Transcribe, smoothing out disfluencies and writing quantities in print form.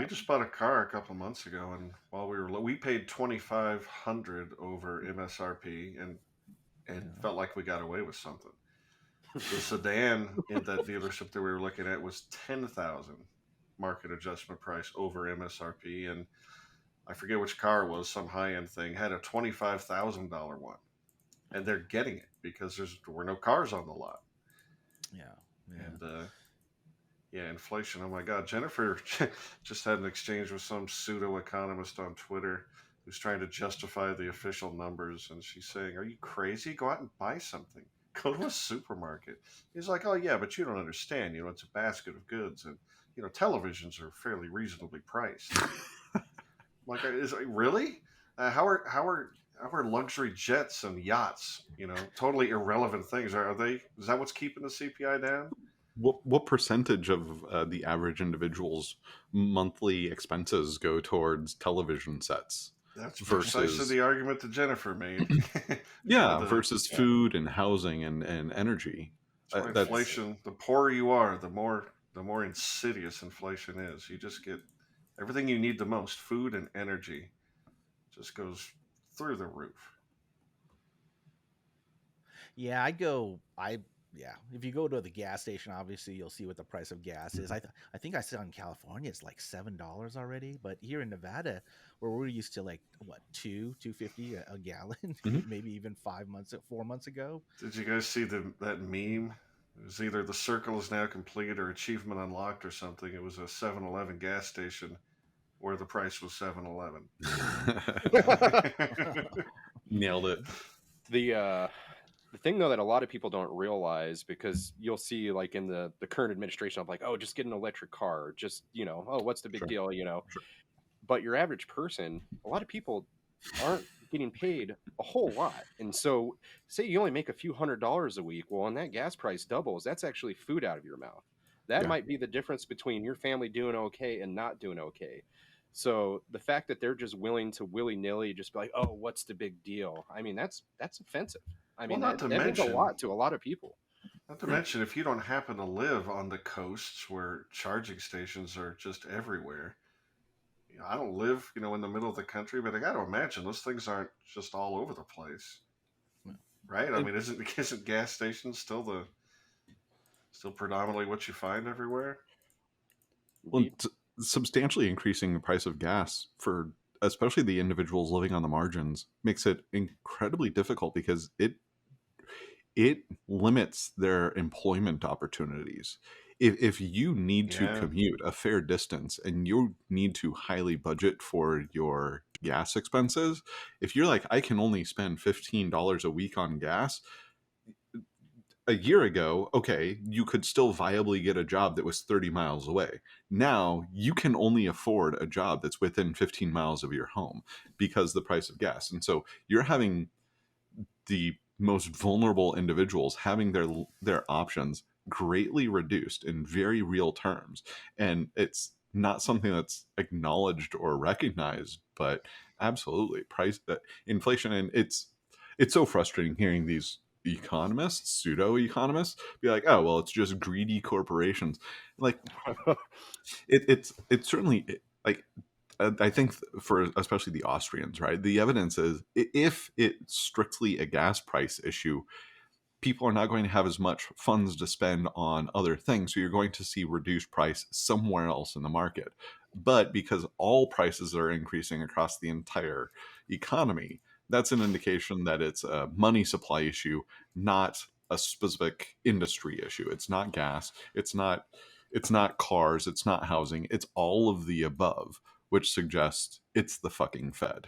we just bought a car a couple months ago, and while we paid 2,500 over MSRP, and Yeah. felt like we got away with something. The sedan in that dealership that we were looking at was 10,000 market adjustment price over MSRP, and I forget which car it was, some high end thing had a $25,000 one, and they're getting it because there were no cars on the lot, Yeah. Yeah. and yeah, inflation. Oh my God, Jennifer just had an exchange with some pseudo economist on Twitter who's trying to justify the official numbers, and she's saying, "Are you crazy? Go out and buy something. Go to a supermarket." He's like, "Oh yeah, but you don't understand. It's a basket of goods, and televisions are fairly reasonably priced." Like, is really? How are luxury jets and yachts? Totally irrelevant things. Are they? Is that what's keeping the CPI down? What percentage of the average individual's monthly expenses go towards television sets That's precisely versus the argument that Jennifer made. versus food and housing and energy? That's why That's inflation. The poorer you are, the more insidious inflation is. You just get everything you need the most, food and energy, just goes through the roof. Yeah, yeah. If you go to the gas station, obviously you'll see what the price of gas is. I think I saw in California it's like $7 already, but here in Nevada, where we're used to like what 2.50 a gallon, Mhm. maybe even 4 months ago. Did you guys see that meme? It was either the circle is now complete or achievement unlocked or something. It was a 7-Eleven gas station where the price was 7-Eleven. Nailed it. The thing though that a lot of people don't realize, because you'll see like in the current administration of like, oh, just get an electric car, just oh, what's the big Sure. deal, Sure. But your average person, a lot of people aren't getting paid a whole lot, and so say you only make a few $100s a week, well, when that gas price doubles, that's actually food out of your mouth. That Yeah. might be the difference between your family doing okay and not doing okay. So the fact that they're just willing to willy-nilly just be like, oh, what's the big deal? I mean, that's offensive. I mean, Well, not to that means a mention, lot to a lot of people. if you don't happen to live on the coasts where charging stations are just everywhere. I don't live, in the middle of the country, but I got to imagine those things aren't just all over the place, right? I mean, isn't gas stations still predominantly what you find everywhere? Well, substantially increasing the price of gas for especially the individuals living on the margins makes it incredibly difficult because it limits their employment opportunities. If you need to Yeah. commute a fair distance and you need to highly budget for your gas expenses, if you're like, I can only spend $15 a week on gas, a year ago, okay, you could still viably get a job that was 30 miles away. Now you can only afford a job that's within 15 miles of your home because the price of gas. And so you're having the most vulnerable individuals having their options greatly reduced in very real terms. And it's not something that's acknowledged or recognized, but absolutely price inflation. And it's so frustrating hearing these economists, pseudo economists, be like, oh well, it's just greedy corporations. Like it's certainly like I think for especially the Austrians, right? The evidence is if it's strictly a gas price issue, people are not going to have as much funds to spend on other things. So you're going to see reduced price somewhere else in the market. But because all prices are increasing across the entire economy, that's an indication that it's a money supply issue, not a specific industry issue. It's not gas. It's not cars. It's not housing. It's all of the above, which suggests it's the fucking Fed.